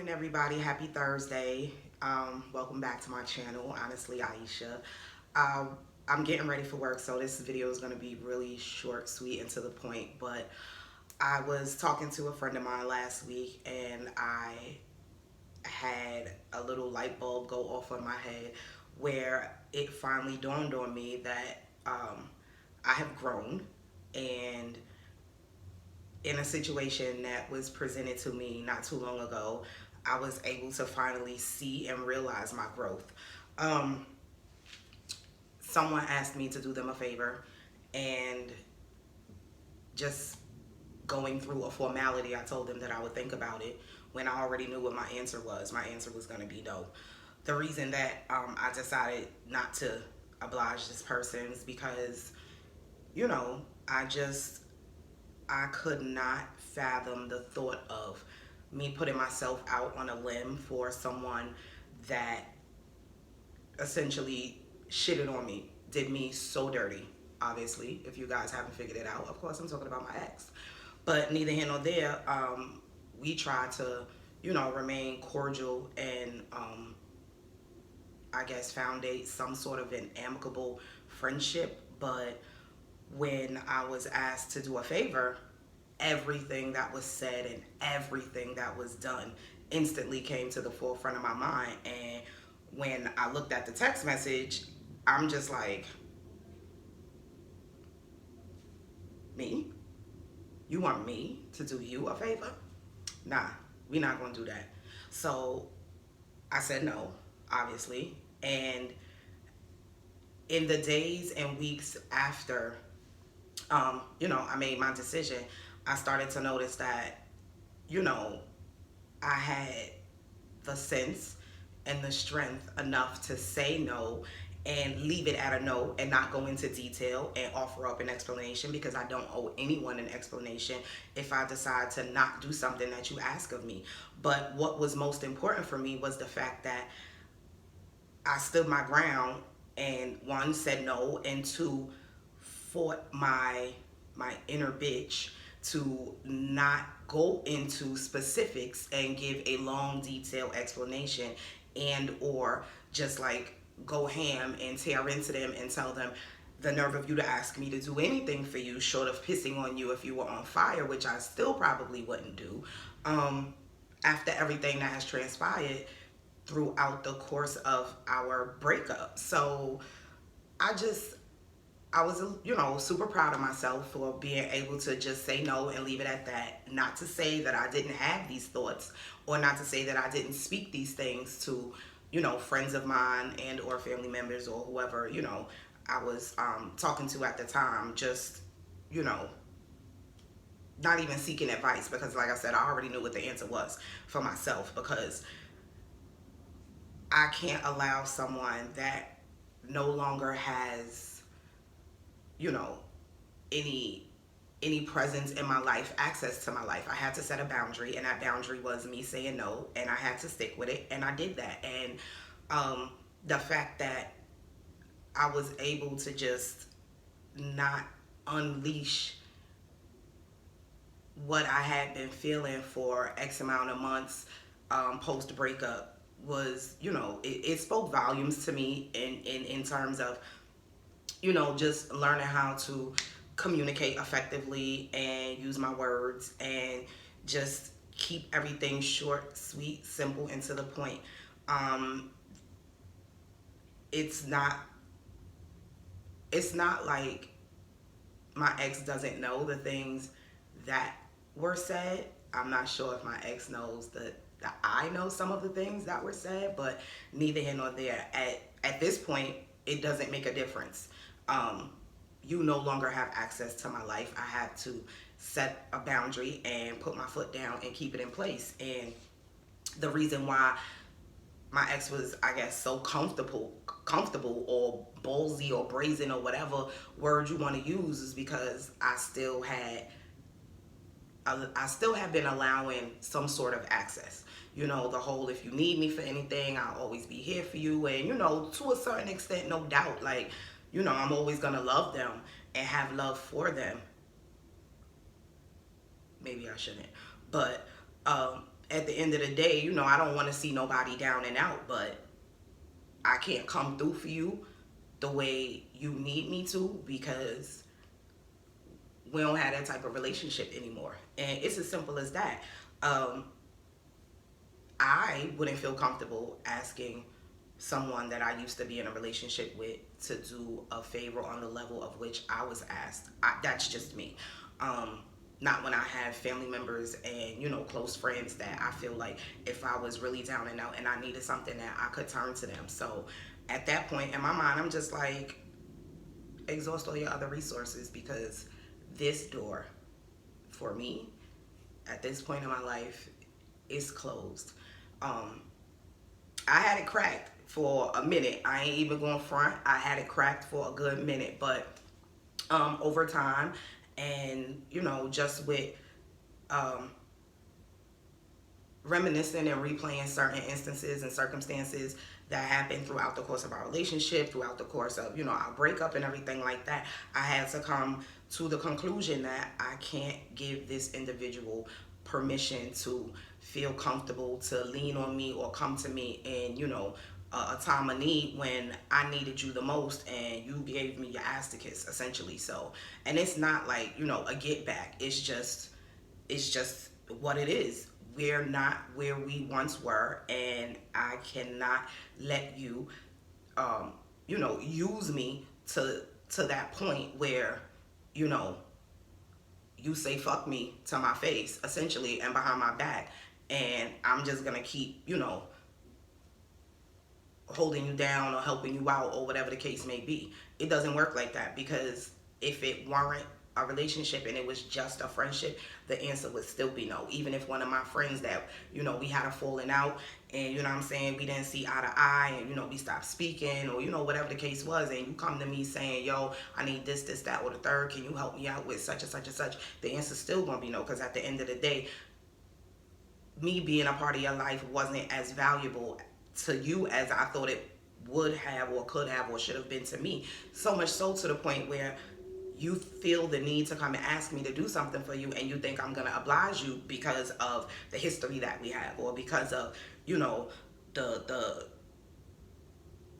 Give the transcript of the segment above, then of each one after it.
morning, everybody. Happy Thursday. Welcome back to my channel. Honestly, Aisha. Uh, I'm getting ready for work, so this video is going to be really short, sweet, and to the point. But I was talking to a friend of mine last week, and I had a little light bulb go off on my head where it finally dawned on me that I have grown, and in a situation that was presented to me not too long ago, I was able to finally see and realize my growth. Um, Someone asked me to do them a favor, and just going through a formality, I told them that I would think about it when I already knew what my answer was. My answer was going to be no. The reason that I decided not to oblige this person is because, you know, I could not fathom the thought of me putting myself out on a limb for someone that essentially shitted on me, did me so dirty. Obviously, if you guys haven't figured it out, of course I'm talking about my ex. But neither here nor there, we try to, remain cordial and I guess foundate some sort of an amicable friendship. But when I was asked to do a favor, everything that was said and everything that was done instantly came to the forefront of my mind. And when I looked at the text message, I'm just like, me? You want me to do you a favor? Nah, we're not gonna do that. So I said no, obviously. And in the days and weeks after I made my decision, I started to notice that, you know, I had the sense and the strength enough to say no and leave it at a no and not go into detail and offer up an explanation, because I don't owe anyone an explanation if I decide to not do something that you ask of me. But what was most important for me was the fact that I stood my ground and, one, said no, and two, fought my inner bitch to not go into specifics and give a long detailed explanation, and or just like go ham and tear into them and tell them the nerve of you to ask me to do anything for you short of pissing on you if you were on fire, which I still probably wouldn't do after everything that has transpired throughout the course of our breakup. So I just I was, super proud of myself for being able to just say no and leave it at that. Not to say that I didn't have these thoughts, or not to say that I didn't speak these things to, friends of mine and or family members or whoever, I was talking to at the time. Just, you know, not even seeking advice, because like I said, I already knew what the answer was for myself, because I can't allow someone that no longer has, you know, any presence in my life, access to my life. I had to set a boundary, and that boundary was me saying no, and I had to stick with it, and I did that. And the fact that I was able to just not unleash what I had been feeling for X amount of months post breakup was, it spoke volumes to me in terms of, just learning how to communicate effectively and use my words and just keep everything short, sweet, simple, and to the point. Um, it's not it's not like my ex doesn't know the things that were said. I'm not sure if my ex knows that I know some of the things that were said, but neither here nor there. At this point, it doesn't make a difference. You no longer have access to my life. I had to set a boundary and put my foot down and keep it in place. And the reason why my ex was, I guess, so comfortable or ballsy or brazen or whatever word you want to use is because I still have been allowing some sort of access. The whole, if you need me for anything, I'll always be here for you. And, to a certain extent, no doubt, like, I'm always going to love them and have love for them. Maybe I shouldn't. But at the end of the day, you know, I don't want to see nobody down and out, but I can't come through for you the way you need me to, because we don't have that type of relationship anymore. And it's as simple as that. Um, I wouldn't feel comfortable asking someone that I used to be in a relationship with to do a favor on the level of which I was asked. That's just me. Um, Not when I have family members and, you know, close friends that I feel like if I was really down and out and I needed something, that I could turn to them. So at that point in my mind, I'm just like, exhaust all your other resources, because this door for me at this point in my life is closed. Um, I had it cracked for a minute. I ain't even going front. I had it cracked for a good minute, but over time, and you know, just with um, reminiscing and replaying certain instances and circumstances that happened throughout the course of our relationship, throughout the course of, you know, our breakup and everything like that, I had to come to the conclusion that I can't give this individual permission to feel comfortable to lean on me or come to me in, you know, a time of need when I needed you the most, and you gave me your ass to kiss, essentially. So, and it's not like, you know, a get back. It's just what it is. We're not where we once were, and I cannot let you, you know, use me to that point where, you know, you say fuck me to my face, essentially, and behind my back, and I'm just gonna keep, you know, holding you down or helping you out or whatever the case may be. It doesn't work like that, because if it weren't a relationship and it was just a friendship, the answer would still be no. Even if one of my friends that, you know, we had a falling out and, you know what I'm saying, we didn't see eye to eye, and, you know, we stopped speaking, or, you know, whatever the case was, and you come to me saying, yo, I need this, this, that, or the third, can you help me out with such and such and such, the answer's still gonna be no, because at the end of the day, me being a part of your life wasn't as valuable to you as I thought it would have or could have or should have been to me. So much so to the point where you feel the need to come and ask me to do something for you, and you think I'm gonna oblige you because of the history that we have, or because of, you know, the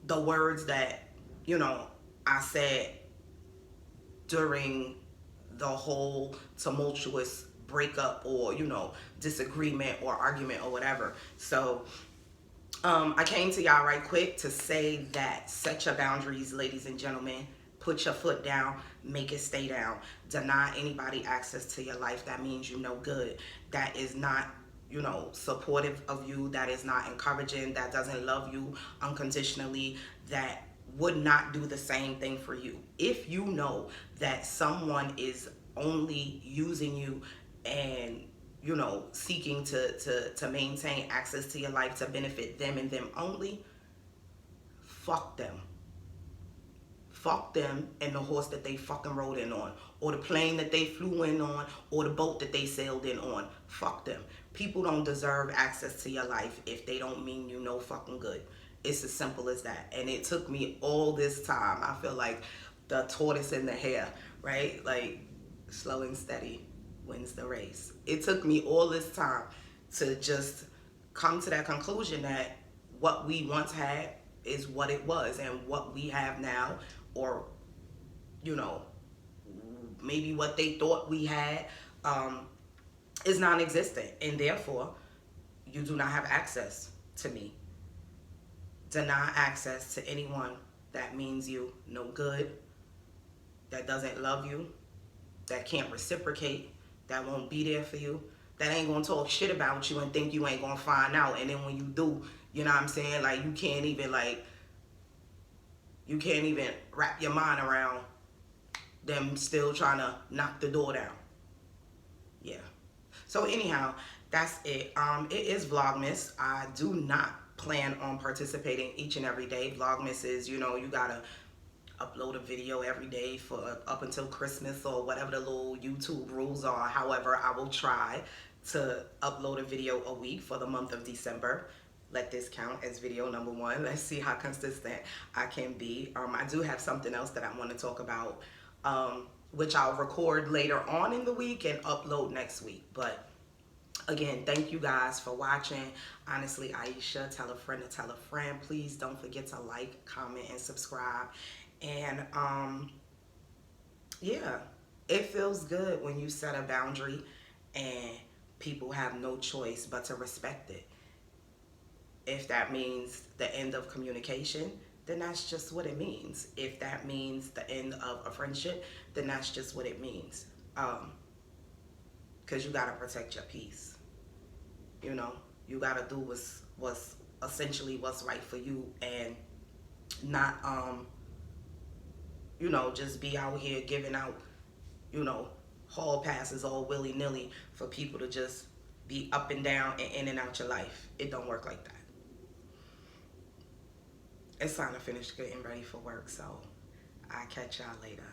the words that, you know, I said during the whole tumultuous breakup, or, you know, disagreement or argument or whatever. So I came to y'all right quick to say that set your boundaries, ladies and gentlemen. Put your foot down, make it stay down. Deny anybody access to your life that means you no good, that is not, you know, supportive of you, that is not encouraging, that doesn't love you unconditionally, that would not do the same thing for you. If you know that someone is only using you and, you know, seeking to maintain access to your life to benefit them and them only, fuck them. Fuck them and the horse that they fucking rode in on, or the plane that they flew in on, or the boat that they sailed in on. Fuck them. People don't deserve access to your life if they don't mean you no fucking good. It's as simple as that. And it took me all this time. I feel like the tortoise in the hare, right? Like, slow and steady wins the race. It took me all this time to just come to that conclusion that what we once had is what it was, and what we have now, or, you know, maybe what they thought we had, is non-existent, and therefore you do not have access to me. Deny access to anyone that means you no good, that doesn't love you, that can't reciprocate, that won't be there for you, that ain't gonna talk shit about you and think you ain't gonna find out, and then when you do, you know what I'm saying, like, you can't even wrap your mind around them still trying to knock the door down. Yeah. So anyhow, that's it. It is Vlogmas. I do not plan on participating each and every day. Vlogmas is, you know, you gotta upload a video every day for up until Christmas or whatever the little YouTube rules are. However, I will try to upload a video a week for the month of December. Let this count as video number 1. Let's see how consistent I can be. I do have something else that I want to talk about, which I'll record later on in the week and upload next week. But Again, thank you guys for watching. Honestly, Aisha, tell a friend to tell a friend. Please don't forget to like, comment, and subscribe. And yeah, it feels good when you set a boundary and people have no choice but to respect it. If that means the end of communication, then that's just what it means. If that means the end of a friendship, then that's just what it means. Because you gotta protect your peace. You know, you gotta do what's essentially what's right for you, and not just be out here giving out you know hall passes all willy nilly for people to just be up and down and in and out your life. It don't work like that. It's time to finish getting ready for work, so I'll catch y'all later.